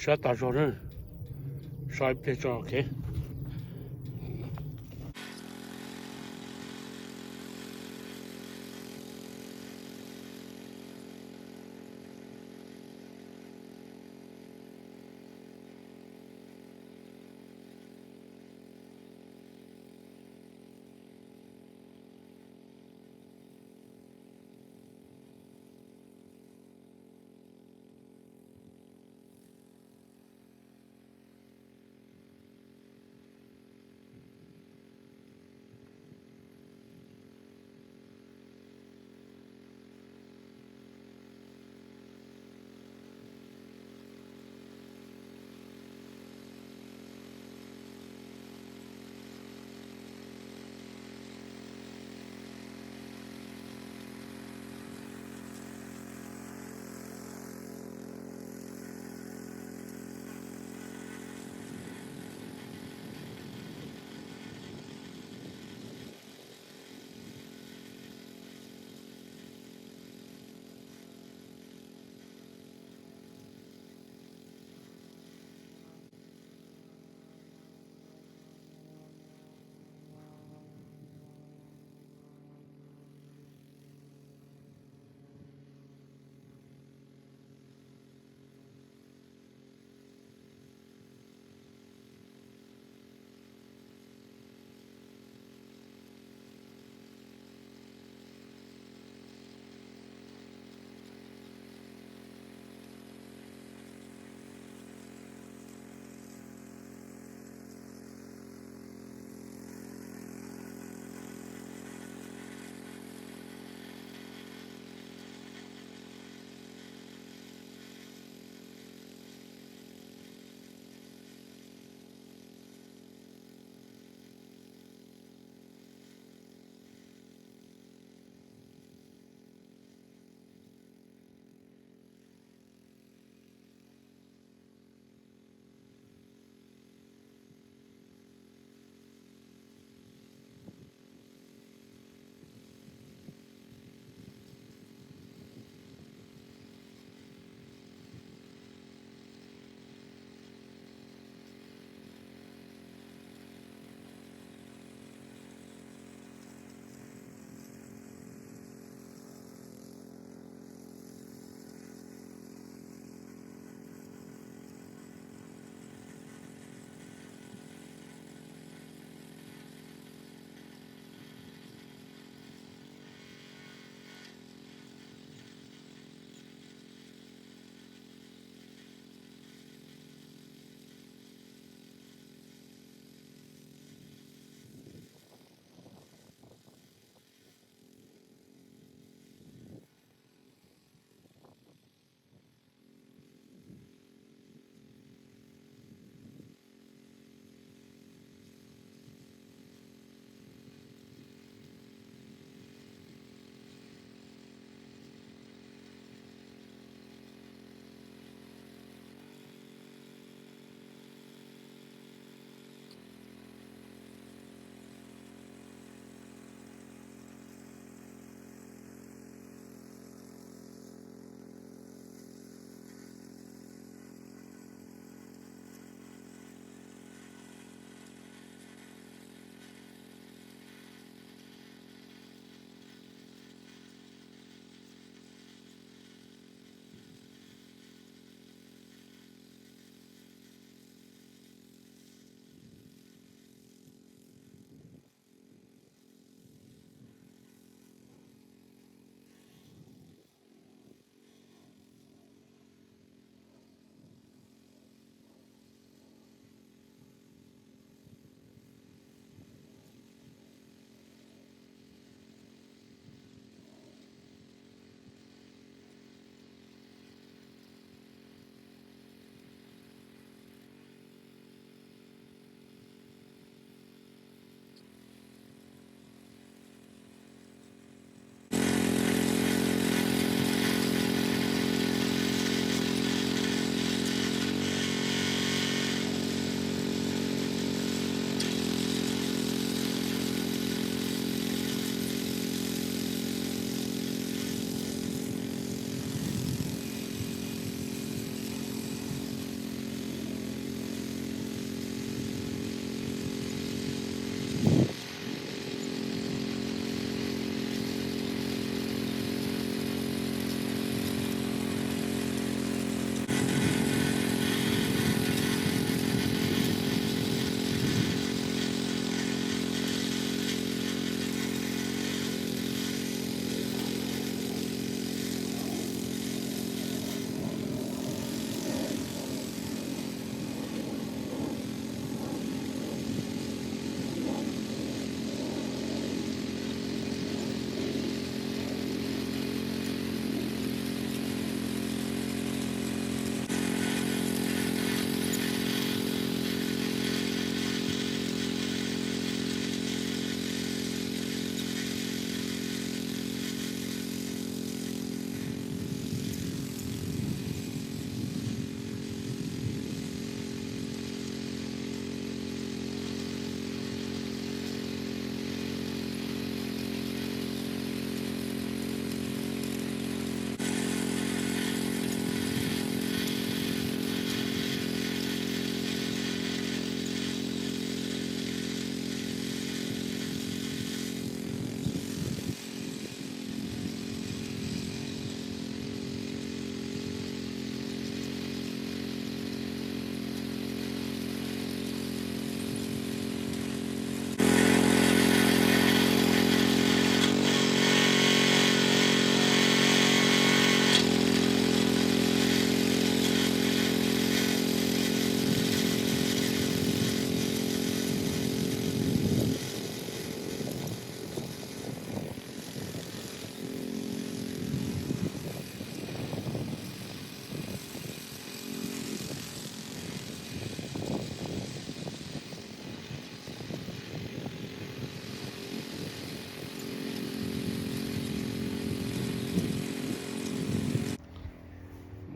Shut that door. Sharp picture, okay?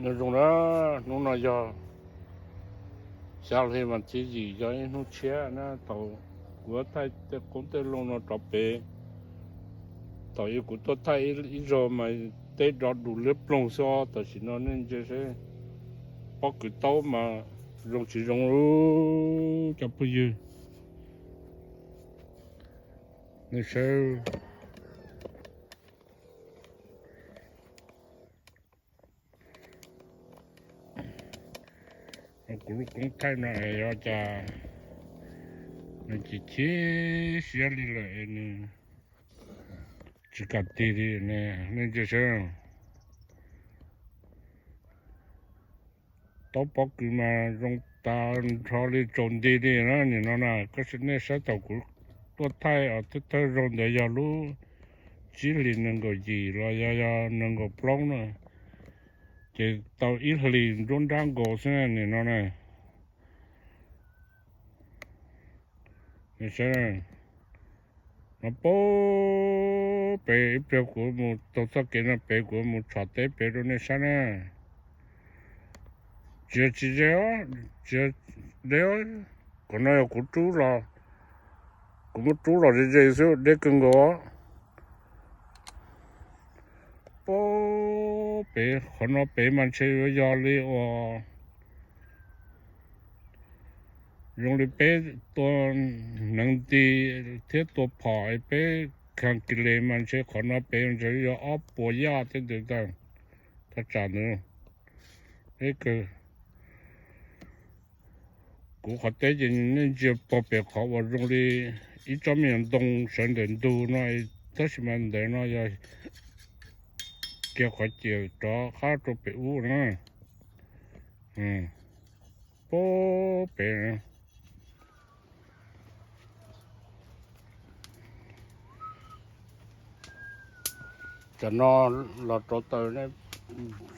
nó dùng đó nó nói cho sao thì mà chỉ gì cho nó chia nó tàu của thay cũng tới luôn nó trộn bể tàu yêu của tôi thay ít rồi mà tới đó đủ lớp lông xo tàu chỉ nó nên chỉ sẽ bắt cái tàu mà dùng chỉ dùng luôn cho bây giờ nó sao cũng thay này cho cha nó chỉ chế xíu đi lại nè chỉ cả tì đi nè nên chỉ sao tao bắt cái mà dùng ta cho đi trộn đi đi nó nhìn nó là cái sự này sẽ tao cũng tôi thay ở tôi thay rồi để giờ lúc chỉ liền năng cái gì rồi giờ năng cái plong nữa chỉ tao ít liền run rang gỗ xem nhìn nó này sẽ nó bố bé bé của một tổ chức cái nó bé của một chợ tế bé rồi này sao nè chỉ giờ còn này của chú là của một chú là gì số để cần gõ bố bé còn nó bé mà chơi giờ đi dùng để bé tôi nâng đi thế tôi跑bé看起来嘛是可能别人就要熬补牙的对的，他长得那个，我好带进那就宝贝好，我用的一张面东省人都那这是蛮的那要给快点找好多别屋呢，宝贝。cho nó là trộn từ này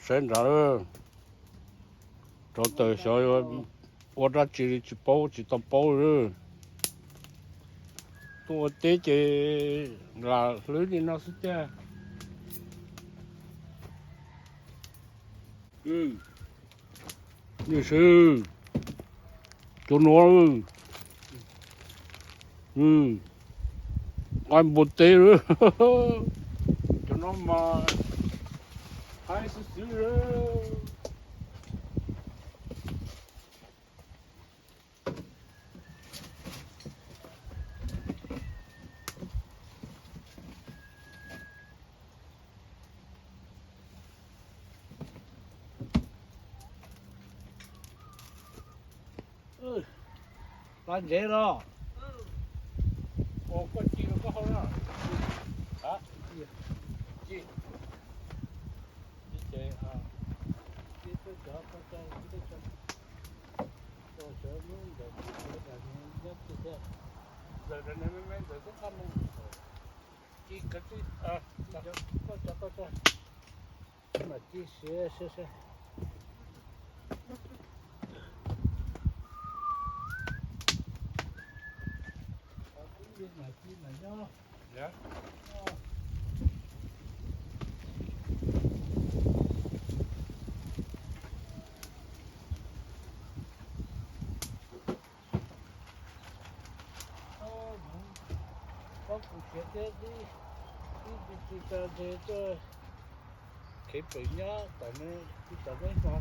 sen ra trộn từ rồi ô ra chỉ tao bao rồi tôi tế chỉ là lưới đi nó sẽ chơi như sư cho nó anh một tế rồi nó mà hai mươi sáu rồi làm gì đó có chi nó có không đó hả chi chị à đi tới chỗ có chơi đi tới chỗ chỗ muốn được cái là rất là giờ này mấy giờ có không chi cái chi à có cho mà chỉ xe dạ có cuộc chuyện thế đi cho cái bệnh nhá tại nên cái tao đấy mà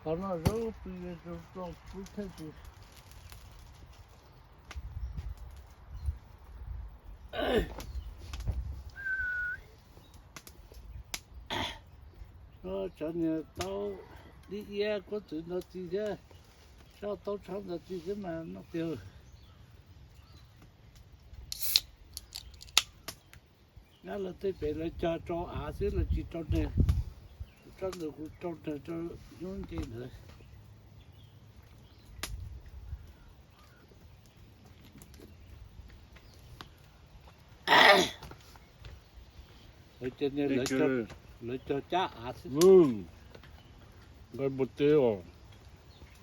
còn nó rốt bây giờ trong phút thế gì nó cho nên tao đi nghe có chuyện nó gì thế sao tao chẳng được gì thế mà nó tiêu nó là tới về là cho xí là chỉ cho nè cho được cho nè cho những cái nữa cho nên lấy cho cha xí cái bột tiêu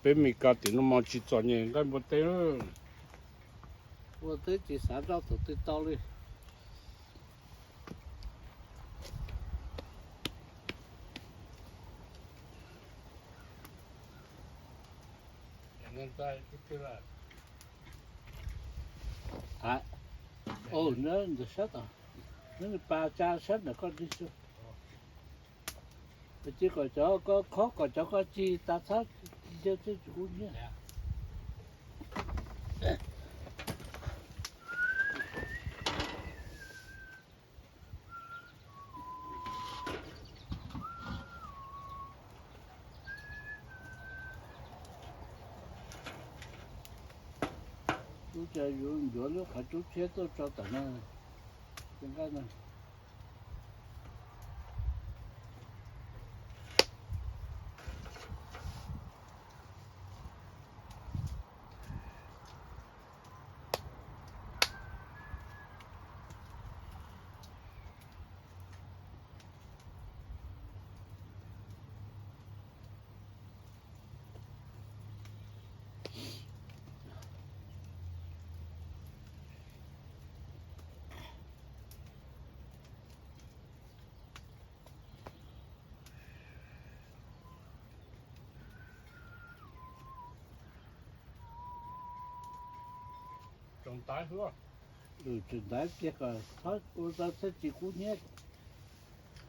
bên mình cả thì nó mà chỉ cho nhẹ cái bột tiêu tôi tới chỉ sản ra từ từ tao đi 现在不对了。啊，哦，那你晓得，那你把家晓得搞的是，这个叫个考个叫个鸡打草，这姑娘。都在用了，还都全都找到了，应该呢。种大河。正在这个，他我说这几姑娘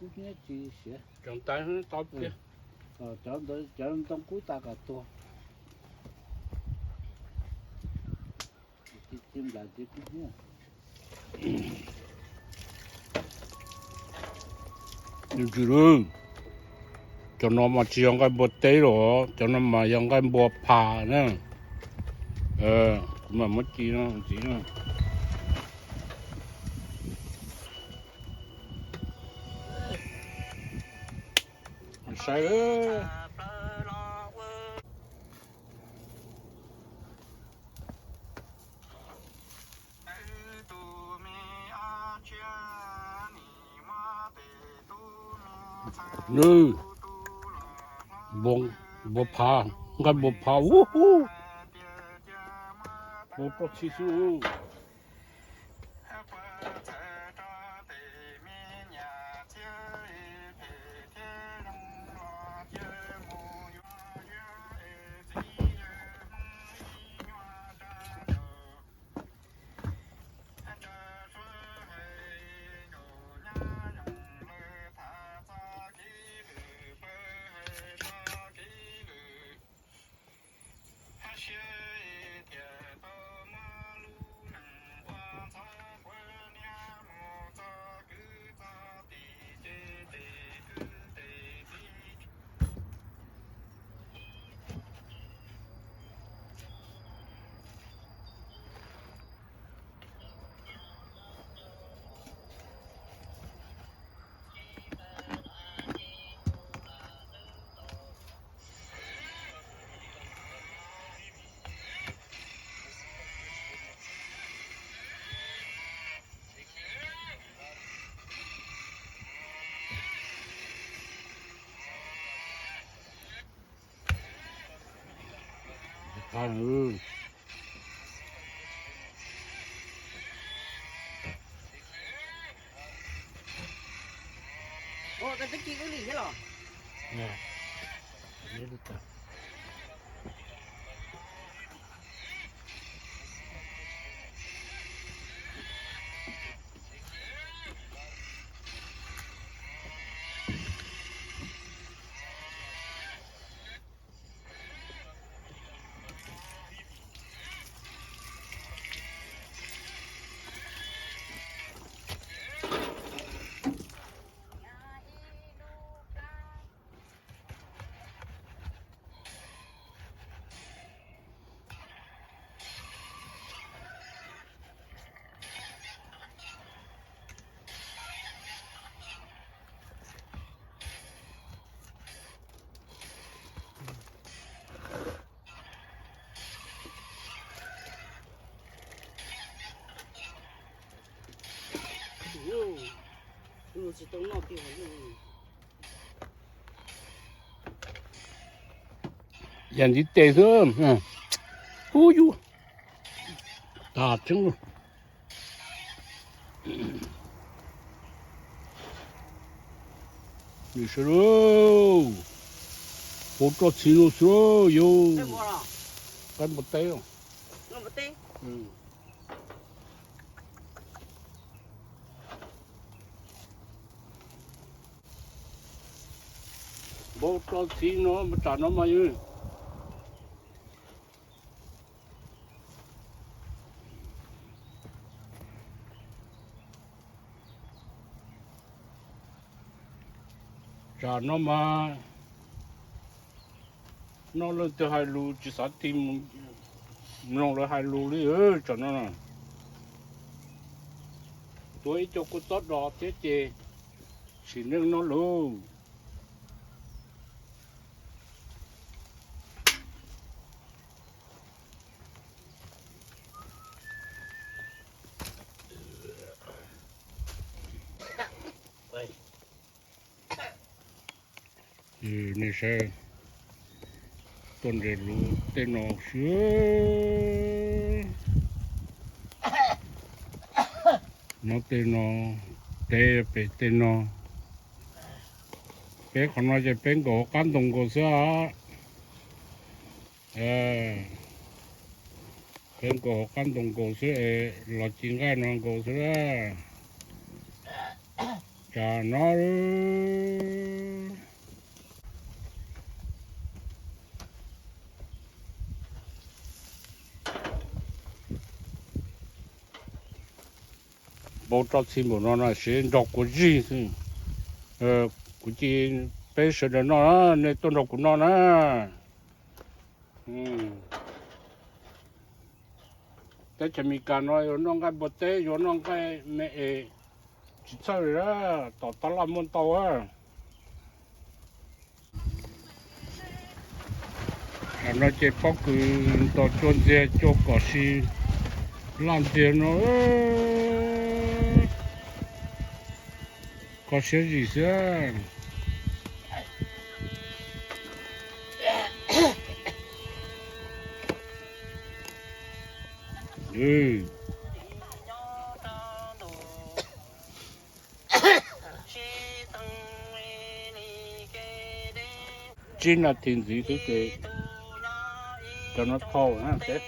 这些，种大河到边。讲到古大个多，进来这姑娘。你知道，cho nó mà chỉ yang cái bột tế rồi, cho nó mà yang cái bột phà nữa, mà mất chỉ nó. Sai ơi. Nữ, bột phà, cái bột phà, bột có xí xíu. cái tích chi có gì thế rồi? Nè, nhớ được ta. Ừ, chỉ tốn một kiểu Dàn đi tê thơm, ui dụ, ta trứng luôn. Đi xe đâu, bố cho xin lô xe yo. cái một té không? Nó một tê. Ừ. Bố cho xí nó mà trả nó mà ư. Trả nó mà nó lên từ hai lù chỉ sát tìm nó là hai lù đi cho nó nè. Tôi cho cô tốt đó thế chứ chỉ nên nó luôn. Thì này sẽ tuần để lũ tên nó xưa nó tên nó tê bể tên nó bé còn nói về bên cổ cán đồng cổ xưa bên cổ cán đồng cổ xưa là chính cái nó cổ xưa chả nó bố cho xin bố nó là sẽ đọc của gì thì của chị bé sợ nó nên tôi đọc của nó nè cái chả mình cả nói nó cái bột té rồi nó cái mẹ chỉ sao rồi đó tao tao làm món tao á nó chỉ có cứ tao chọn xe cho có gì làm tiền nó có些gì chứ ừ chính là tiền gì thế kì cho nó thô ha thế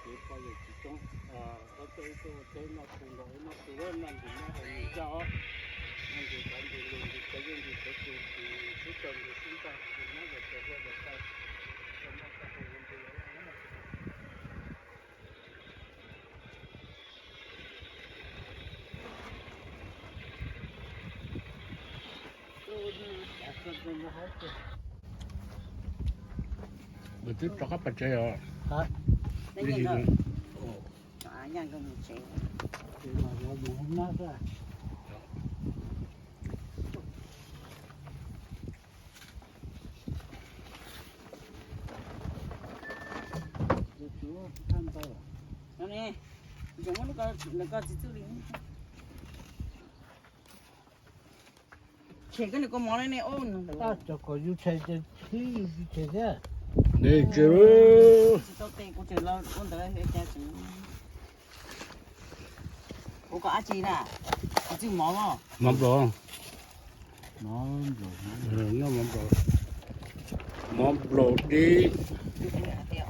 cái bao giờ chỉ trong có cái nó cùng đội nó từ lên làm thì nó hay nhiều cho nên thì còn thì liền thì cái gì thì cái thì cái cần thì chúng ta thì nó được cái được cái nó có thể làm được bữa trước cho các bạn chơi rồi hả Đấy nhìn rồi. Nhà con một chế. thì mà nó muốn nó ra chú tham tao Nó nè. Chúng nó có gì chứ đi. Chế cái này có món này ôn. ta cho có yêu chơi chơi thì yêu chơi thế để chơi Tao tiền cũng chơi lo ôn tới hết cha chứ. Cô có ăn gì nè? Chứ món không? mắm rồi nó nó mắm rồi đi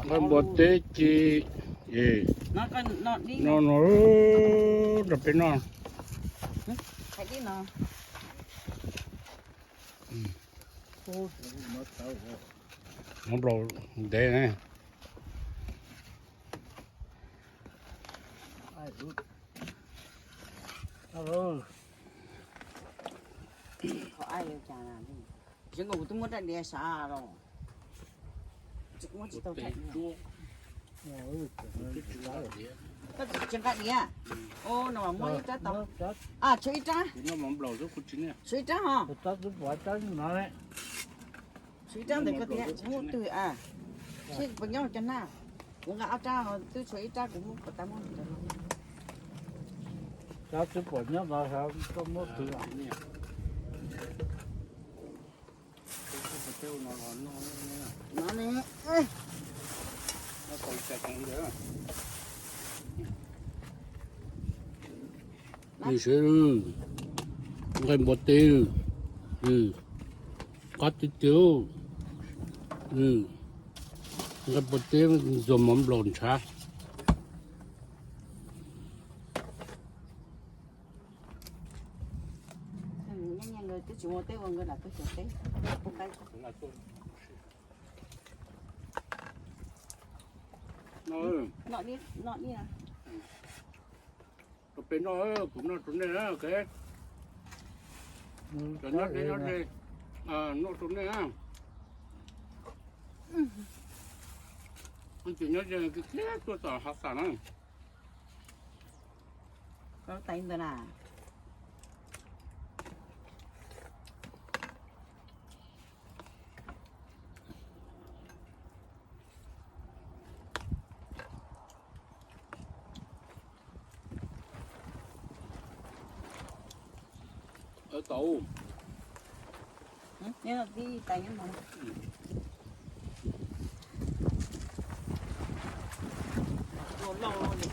cái bột té chi Nó có nó đi. nó đập bên nó Thấy đi nó. cô nó tao mắm rồi để này ai rút alo Có ai yêu chả nào đi. Chứ còn tôi muốn ra đi xa rồi. Chứ muốn chỉ tao thấy. có chân cái gì à ô nó mà mua trái tàu à suy trái nó mỏng lầu rất cút chín nè suy trái hả ta cứ bỏ trái nó đấy suy trái thì có tiền mua từ à suy bằng nhau chân nào cũng gạo trái họ tôi suy trái cũng mua ta mua ta cứ bỏ nhau vào sao có mua từ à nè cái tiêu nó nó này nó còn chạy càng nữaนี่ซื้อเงินบดติวก็ติดติวเงินบดติวจมมันหล่นช้า nhanh nhanh người tôi chỉ mua tới người là tôi chỉ tới một cái nọ đi à ก็เป็นน้อยผมน่าสนใจนะโอเคแต่นัดเลยนกตรงนี้อ่ะมันจะนัดยังแค่ตัวต่อหักษานะ có tay tôi là ở tù nhưng mà đi tay nó mà lâu lâu đi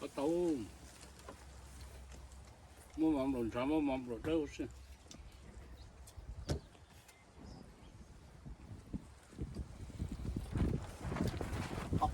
ở tù mua mắm lồn sao mua mắm lồn đâu chứ học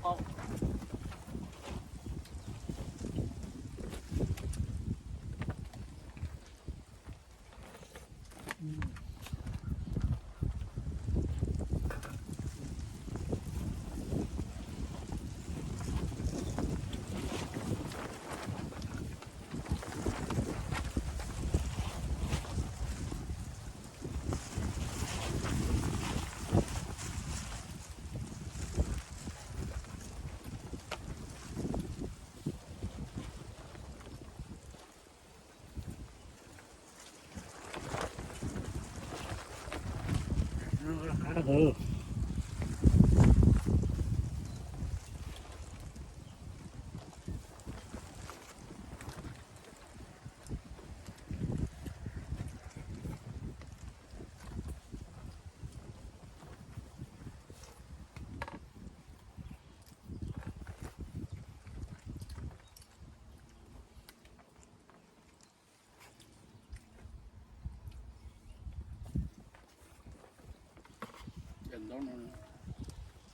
gần đó nó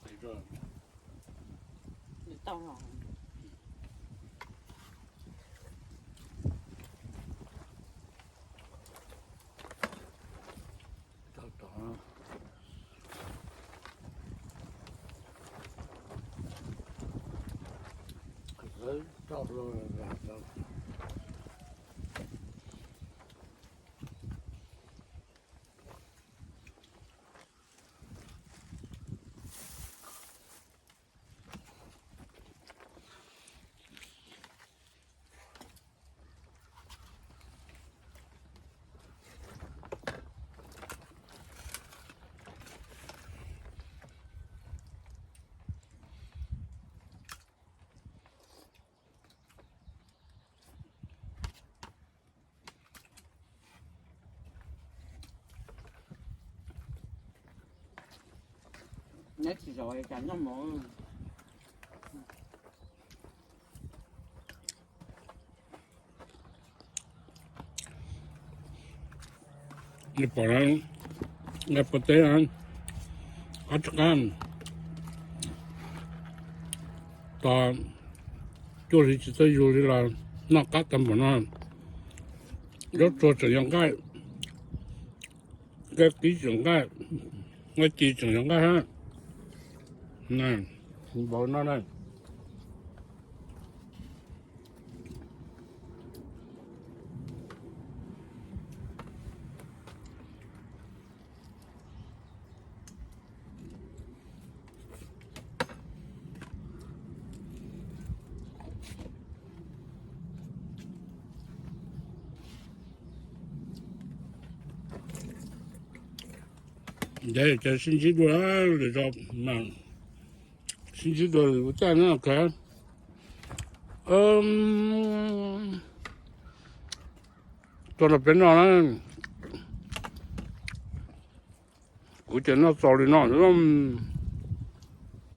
thấy rồi tao rồi đó đấy cho rồi là nhất rồi chẳng có mộtนี่ปอนั้นนี่ปอเต้อันอัดกันตอน做理只在有的了，那干怎么呢？要做怎样干？该几种干？我几种样干哈？那，你บอกนั่นเลย对，这星期多那个嘛，星期多我在那看，到那边上，我见到早的那